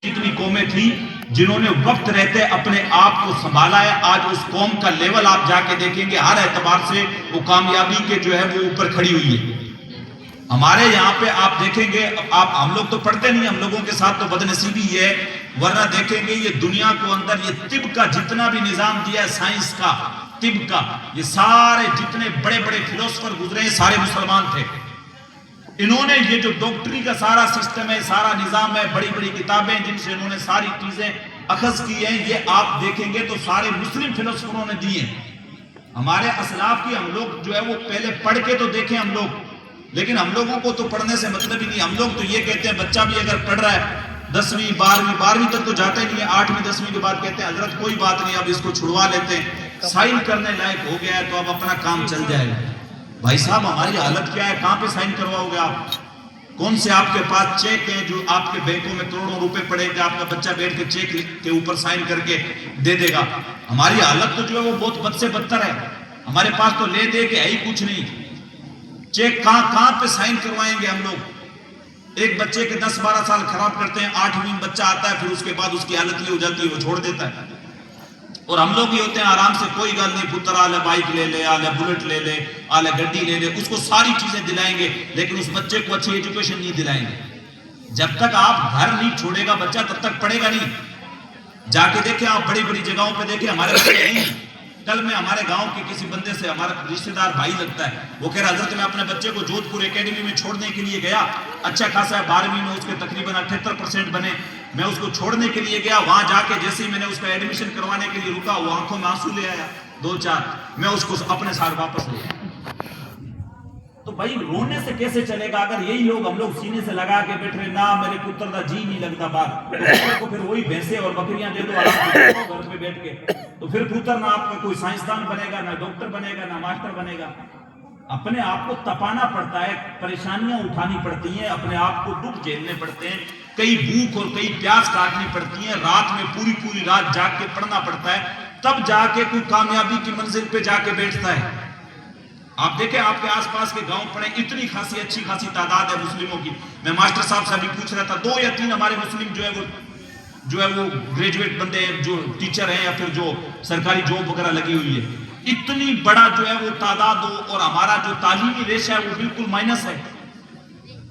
जितनी कौमें थी जिन्होंने वक्त रहते अपने आप को संभाला है, आज उस कौम का लेवल आप जाके देखेंगे हर एतबार से वो कामयाबी के जो है वो ऊपर खड़ी हुई है। हमारे यहाँ पे आप देखेंगे, आप हम लोग तो पढ़ते नहीं, हम लोगों के साथ तो बदनसीबी है, वरना देखेंगे ये दुनिया को अंदर ये तिब का जितना भी निजाम दिया है, साइंस का, तिब का, ये सारे जितने बड़े बड़े फिलोसफर गुजरे हैं सारे मुसलमान थे। इन्होंने ये जो डॉक्टरी का सारा सिस्टम है, सारा निजाम है, बड़ी बड़ी किताबें जिनसे इन्होंने सारी चीजें अखज की हैं, ये आप देखेंगे तो सारे मुस्लिम फिलोसफरों ने दिए। हमारे असलाफ की हम लोग जो है वो पहले पढ़ के तो देखें हम लोग, लेकिन हम लोगों को तो पढ़ने से मतलब ही नहीं। हम लोग तो ये कहते हैं बच्चा भी अगर पढ़ रहा है 10वीं 12वीं तक तो जाता ही नहीं है, 8वीं 10वीं के बाद कहते हैं हजरत कोई बात नहीं, अब इसको छुड़वा लेते हैं, साइन करने लायक हो गया है तो अब अपना काम चल जाएगा। भाई साहब हमारी हालत क्या है, कहां पे साइन करवाओगे आप? कौन से आपके पास चेक हैं जो आपके बैंकों में करोड़ों रुपए पड़ेंगे, आपका बच्चा बैठ के चेक के ऊपर साइन करके दे देगा? हमारी हालत तो जो है वो बहुत बद से बदतर है। हमारे पास तो ले दे के है ही कुछ नहीं। चेक कहां पे साइन करवाएंगे हम लोग? एक बच्चे के 10-12 साल खराब करते हैं, 8वीं बच्चा आता है, फिर उसके बाद उसकी हालत ये हो जाती है वो छोड़ देता है। और हम लोग ये होते हैं आराम से, कोई गल नहीं, पुत्र आले बाइक ले ले, आले बुलेट ले ले, आले गड्डी ले ले, उसको सारी चीजें दिलाएंगे, लेकिन उस बच्चे को अच्छी एजुकेशन नहीं दिलाएंगे। जब तक आप घर नहीं छोड़ेगा बच्चा तब तक पढ़ेगा नहीं। जाके देखें आप, बड़ी बड़ी जगहों पे देखें, हमारे बच्चे नहीं। कल मैं हमारे गांव के किसी बंदे से, हमारा रिश्तेदार भाई लगता है, वो कह रहा हजरत मैं अपने बच्चे को जोधपुर एकेडमी में छोड़ने के लिए गया, अच्छा खासा है, 12वीं में उसके तकरीबन 78% बने। मैं उसको छोड़ने के लिए गया, वहां जाके जैसे ही मैंने उसका एडमिशन करवाने के लिए रुका, वो आंखों में आंसू ले आया 2-4, मैं उसको अपने साथ वापस ले आया। तो भाई रोने से कैसे चलेगा? अगर यही लोग हम लोग सीने से लगा के बैठ रहे ना, मेरे पुत्र का जी नहीं लगता बात, तो फिर वही भैंसे और बकरियां दे दो आराम से घर पे बैठ के, तो फिर पुत्र ना आपका कोई साइंसदान बनेगा, ना डॉक्टर बनेगा, ना मास्टर बनेगा। अपने आप को तपाना पड़ता है, परेशानियां उठानी पड़ती हैं, अपने आप को दुख झेलने पड़ते हैं, कई भूख और कई प्यास काटनी पड़ती है, रात में पूरी रात जाग के पढ़ना पड़ता है, तब जाके कोई कामयाबी की मंजिल पे जाके बैठता है। आप देखें आपके आसपास के गांव पड़े, इतनी खासी अच्छी खासी तादाद है मुस्लिमों की। मैं मास्टर साहब से अभी पूछ रहा था, 2 या 3 हमारे मुस्लिम जो है वो ग्रेजुएट बंदे हैं, जो टीचर हैं या फिर जो सरकारी जॉब वगैरह लगी हुई है। इतनी बड़ा जो है वो तादाद हो, और हमारा जो तालीमी रेशा है वो बिल्कुल माइनस है,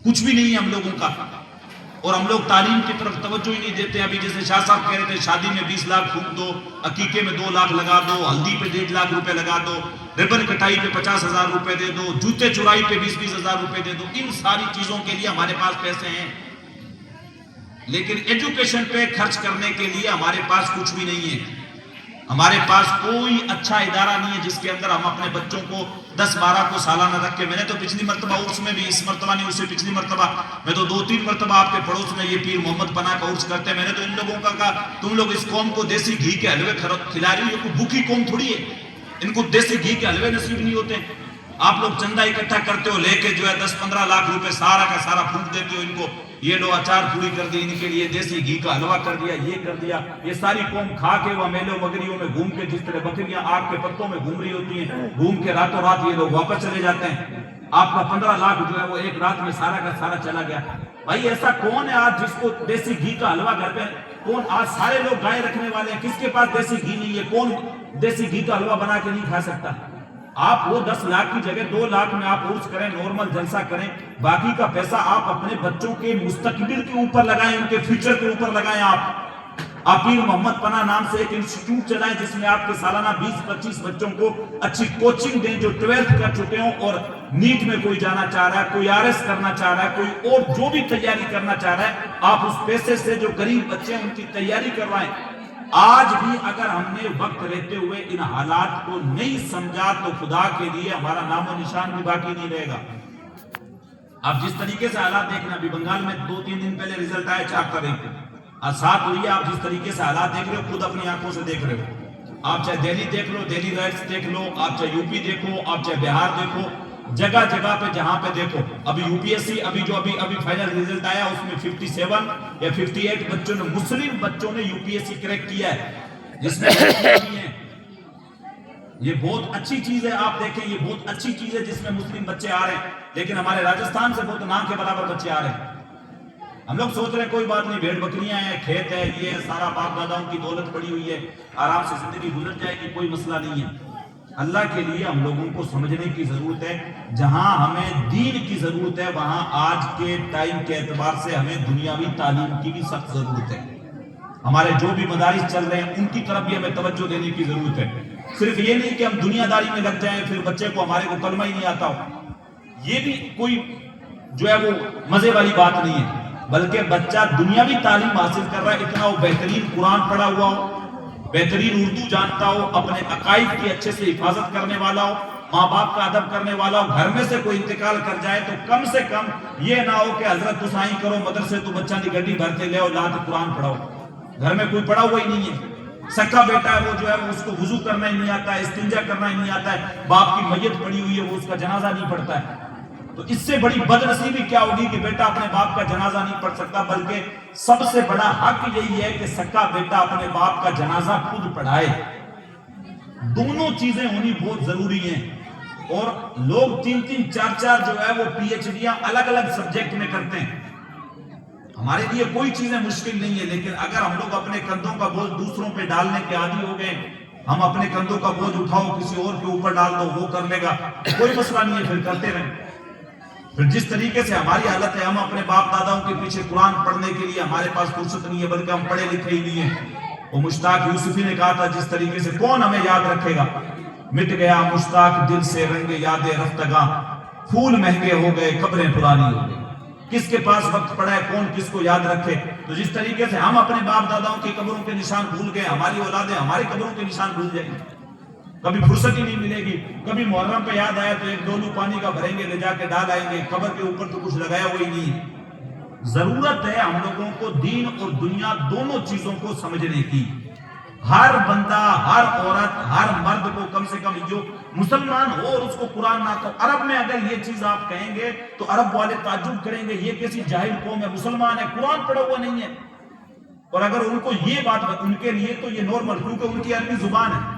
कुछ भी नहीं है हम लोगों का, और हम लोग तालीम की तरफ तवज्जो ही नहीं देते। अभी जैसे शाह साहब कह रहे थे, शादी में 20 लाख फूंक दो, अकीके में 2 लाख लगा दो, हल्दी पे 1.5 लाख रुपए लगा दो, रिबन कटाई पे 50,000 रुपए दे दो, जूते चुराई पे 20-20 हजार रुपए दे दो। इन सारी चीजों के लिए हमारे पास पैसे हैं, लेकिन एजुकेशन पे खर्च करने के लिए हमारे पास कुछ भी नहीं है। हमारे पास कोई अच्छा इदारा नहीं है जिसके अंदर हम अपने बच्चों को 10-12 को सालाना रख के, मैंने तो पिछली मरतबा उर्स में भी, इस मरतबा नहीं उससे पिछली मरतबा, मैं तो 2-3 मरतबा आपके पड़ोस में ये पीर मोहम्मद पना का उर्स करते हैं, मैंने तो इन लोगों का कहा तुम लोग इस कौम को देसी घी के हलवे खिला रही हो, कोई भूखी कौम थोड़ी है, इनको देसी घी के हलवे नसीब नहीं होते। आप लोग चंदा इकट्ठा करते हो, लेके जो है 10-15 लाख रुपए सारा का सारा फूंक देते हो इनको, ये लो अचार पूरी कर दी, इनके लिए देसी घी का हलवा कर दिया, ये कर दिया। ये सारी कौम खा के वह मेलों मगरियों में घूम के, जिस तरह बकरियां आग के पत्तों में घूम रही होती हैं, घूम के रातों रात ये लोग वापस चले जाते हैं। आपका 15 लाख जो है वो एक रात में सारा का सारा चला गया। भाई ऐसा कौन है आज जिसको देसी घी का हलवा घर पे, कौन आज सारे लोग गाय रखने वाले हैं, किसके पास देसी घी नहीं है? कौन देसी घी का हलवा बना के नहीं खा सकता? आप वो 10 लाख की जगह 2 लाख में आप उर्स करें, नॉर्मल जलसा करें, बाकी का पैसा आप अपने बच्चों के मुस्तकबिल के ऊपर लगाएं, उनके फ्यूचर के ऊपर लगाएं। आप पीर मोहम्मद पना नाम से एक इंस्टीट्यूट चलाएं जिसमें आपके सालाना 20-25 बच्चों को अच्छी कोचिंग दें, जो 12th कर चुके हों और नीट में कोई जाना चाह रहा है, कोई RS करना चाह रहा है, कोई और जो भी तैयारी करना चाह रहा है, आप उस पैसे से जो गरीब बच्चे हैं उनकी तैयारी करवाएं। आज भी अगर हमने वक्त रहते हुए इन हालात को नहीं समझा तो खुदा के लिए हमारा नामो निशान भी बाकी नहीं रहेगा। आप जिस तरीके से हालात देखना, अभी बंगाल में 2-3 दिन पहले रिजल्ट आया 4 तारीख को, आज 7 हुई है, आप जिस तरीके से हालात देख रहे हो खुद अपनी आंखों से देख रहे हो। आप चाहे दिल्ली देख लो, दिल्ली राइट्स देख लो, आप चाहे यूपी देखो, आप चाहे बिहार देखो, जगह जगह पे जहां पे देखो। अभी यूपीएससी अभी फाइनल रिजल्ट आया उसमें 57 या 58 बच्चों ने, मुस्लिम बच्चों ने यूपीएससी क्रैक किया है, जिसमें ये बहुत अच्छी चीज है। आप देखें ये बहुत अच्छी चीज है जिसमें मुस्लिम बच्चे आ रहे हैं, लेकिन हमारे राजस्थान से बहुत ना के बराबर बच्चे आ रहे हैं। ہم لوگ سوچ رہے ہیں کوئی بات نہیں، بھیڑ بکریاں ہیں، کھیت ہے، یہ ہے، سارا باپ داداؤں کی دولت پڑی ہوئی ہے، آرام سے زندگی گزر جائے گی، کوئی مسئلہ نہیں ہے۔ اللہ کے لیے ہم لوگوں کو سمجھنے کی ضرورت ہے، جہاں ہمیں دین کی ضرورت ہے وہاں آج کے ٹائم کے اعتبار سے ہمیں دنیاوی تعلیم کی بھی سخت ضرورت ہے۔ ہمارے جو بھی مدارس چل رہے ہیں ان کی طرف بھی ہمیں توجہ دینے کی ضرورت ہے۔ صرف یہ نہیں کہ ہم دنیا داری میں لگ جائیں پھر بچے کو ہمارے کو کلمہ ہی نہیں آتا ہو، یہ بھی کوئی جو ہے وہ مزے والی بات نہیں ہے، بلکہ بچہ دنیاوی تعلیم حاصل کر رہا ہے، اتنا وہ بہترین قرآن پڑھا ہوا ہو، بہترین اردو جانتا ہو، اپنے عقائد کی اچھے سے حفاظت کرنے والا ہو، ماں باپ کا ادب کرنے والا ہو، گھر میں سے کوئی انتقال کر جائے تو کم سے کم یہ نہ ہو کہ حضرت تو سائیں کرو مدرسے تو بچہ دی گڈی بھر کے لے آؤ لا کے قرآن پڑھاؤ، گھر میں کوئی پڑھا ہوا ہی نہیں ہے، سکا بیٹا ہے وہ جو ہے اس کو وضو کرنا ہی نہیں آتا ہے، استنجا کرنا ہی نہیں آتا ہے، باپ کی میت پڑی ہوئی ہے وہ اس کا جنازہ نہیں پڑھتا ہے، تو اس سے بڑی بد نصیبی کیا ہوگی کہ بیٹا اپنے باپ کا جنازہ نہیں پڑھ سکتا، بلکہ سب سے بڑا حق یہی ہے کہ سکا بیٹا اپنے باپ کا جنازہ خود پڑھائے۔ دونوں چیزیں ہونی بہت ضروری ہیں، اور لوگ 3-3 4-4 جو ہے وہ پی ایچ ڈیاں الگ الگ سبجیکٹ میں کرتے ہیں۔ ہمارے لیے کوئی چیزیں مشکل نہیں ہے، لیکن اگر ہم لوگ اپنے کندھوں کا بوجھ دوسروں پہ ڈالنے کے عادی ہو گئے، ہم اپنے کندھوں کا بوجھ اٹھاؤ کسی اور کے اوپر ڈال دو وہ کر لے گا، کوئی مسئلہ نہیں ہے، پھر کرتے رہیں۔ پھر جس طریقے سے ہماری حالت ہے، ہم اپنے باپ داداؤں کے پیچھے قرآن پڑھنے کے لیے ہمارے پاس فرصت نہیں ہے، بلکہ ہم پڑھے لکھے ہی نہیں ہیں۔ وہ مشتاق یوسفی نے کہا تھا جس طریقے سے کون ہمیں یاد رکھے گا، مٹ گیا مشتاق دل سے رنگ یاد رفتگاں، پھول مہنگے ہو گئے قبریں پرانی ہو گئی، کس کے پاس وقت پڑا ہے کون کس کو یاد رکھے۔ تو جس طریقے سے ہم اپنے باپ داداؤں کی قبروں کے نشان بھول گئے، ہماری اولادیں ہماری قبروں کے نشان بھول جائیں گی، کبھی فرصت ہی نہیں ملے گی، کبھی محرم پہ یاد آیا تو ایک ڈولو پانی کا بھریں گے لے جا کے ڈال آئیں گے، قبر کے اوپر تو کچھ لگایا ہوئی نہیں ہے۔ ضرورت ہے ہم لوگوں کو دین اور دنیا دونوں چیزوں کو سمجھنے کی۔ ہر بندہ، ہر عورت، ہر مرد کو کم سے کم جو مسلمان ہو اور اس کو قرآن نہ آتا ہو، عرب میں اگر یہ چیز آپ کہیں گے تو عرب والے تعجب کریں گے، یہ کیسی جاہل قوم ہے، مسلمان ہے قرآن پڑھا ہوا نہیں ہے۔ اور اگر ان کو یہ بات ان کے لیے تو یہ نارمل، کیونکہ ان کی عربی زبان ہے۔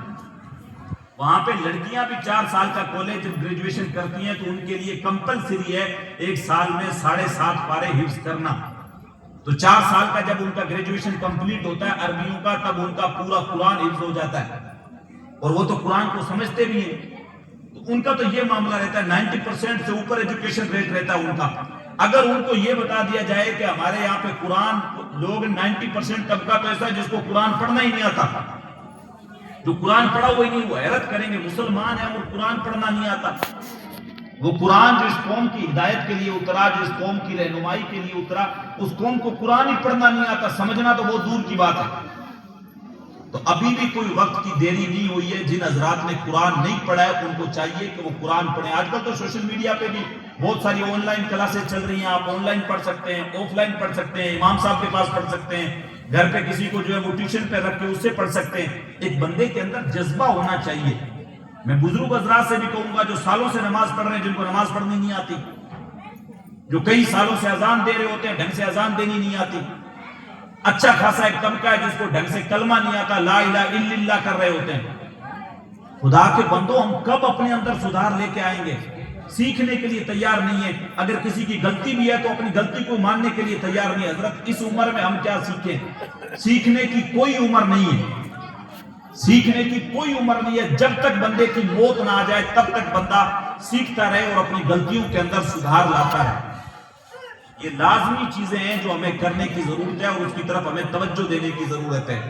وہاں پہ لڑکیاں بھی 4 سال کا کالج جب گریجویشن کرتی ہیں تو ان کے لیے کمپلسری ہے 1 سال میں 7.5 پارے حفظ کرنا۔ تو 4 سال کا جب ان کا گریجویشن کمپلیٹ ہوتا ہے عربیوں کا، تب ان کا پورا قرآن حفظ ہو جاتا ہے، اور وہ تو قرآن کو سمجھتے بھی ہیں۔ تو ان کا تو یہ معاملہ رہتا ہے، 90% سے اوپر ایجوکیشن ریٹ رہتا ہے ان کا۔ اگر ان کو یہ بتا دیا جائے کہ ہمارے یہاں پہ قرآن لوگ 90% طبقہ تو ایسا ہے جس کو قرآن پڑھنا ہی نہیں آتا، جو قرآن پڑھا ہوا ہی نہیں، وہ حیرت کریں گے مسلمان ہیں اور قرآن پڑھنا نہیں آتا۔ وہ قرآن جو اس قوم کی ہدایت کے لیے اترا، جو اس قوم کی رہنمائی کے لیے اترا، اس قوم کو قرآن ہی پڑھنا نہیں آتا، سمجھنا تو بہت دور کی بات ہے۔ تو ابھی بھی کوئی وقت کی دیری نہیں ہوئی ہے، جن حضرات نے قرآن نہیں پڑھا ہے ان کو چاہیے کہ وہ قرآن پڑھیں۔ آج کل تو سوشل میڈیا پہ بھی بہت ساری آن لائن کلاسز چل رہی ہیں، آپ آن لائن پڑھ سکتے ہیں، آف لائن پڑھ سکتے ہیں، امام صاحب کے پاس پڑھ سکتے ہیں، گھر پہ کسی کو جو ہے وہ ٹیوشن پہ رکھ کے اس سے پڑھ سکتے ہیں۔ ایک بندے کے اندر جذبہ ہونا چاہیے۔ میں بزرگ حضرات سے بھی کہوں گا جو سالوں سے نماز پڑھ رہے ہیں، جن کو نماز پڑھنی نہیں آتی، جو کئی سالوں سے اذان دے رہے ہوتے ہیں، ڈھنگ سے اذان دینی نہیں آتی، اچھا خاصا ایک طبقہ ہے جس کو ڈھنگ سے کلمہ نہیں آتا، لا الہ الا اللہ کر رہے ہوتے ہیں۔ خدا کے بندوں، ہم کب اپنے اندر سدھار لے کے آئیں گے؟ سیکھنے کے لیے تیار نہیں ہے۔ اگر کسی کی غلطی بھی ہے تو اپنی غلطی کو ماننے کے لیے تیار نہیں ہے۔ حضرت اس عمر میں ہم کیا سیکھیں؟ سیکھنے کی کوئی عمر نہیں ہے، سیکھنے کی کوئی عمر نہیں ہے۔ جب تک بندے کی موت نہ آ جائے تب تک بندہ سیکھتا رہے اور اپنی غلطیوں کے اندر سدھار لاتا رہے۔ یہ لازمی چیزیں ہیں جو ہمیں کرنے کی ضرورت ہے، اور اس کی طرف ہمیں توجہ دینے کی ضرورت ہے۔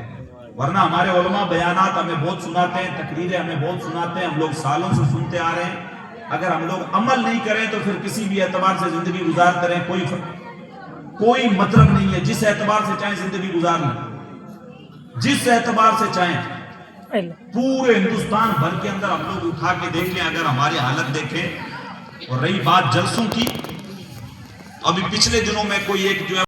ورنہ ہمارے علماء بیانات ہمیں بہت سناتے ہیں، تقریریں ہمیں بہت سناتے ہیں، ہم لوگ سالوں سے سنتے آ رہے ہیں۔ اگر ہم لوگ عمل نہیں کریں تو پھر کسی بھی اعتبار سے زندگی گزارتے رہیں کوئی مطلب نہیں ہے۔ جس اعتبار سے چاہیں زندگی گزار لیں، جس اعتبار سے چاہیں۔ پورے ہندوستان بھر کے اندر ہم لوگ اٹھا کے دیکھ لیں، اگر ہماری حالت دیکھیں۔ اور رہی بات جلسوں کی، ابھی پچھلے دنوں میں کوئی ایک جو ہے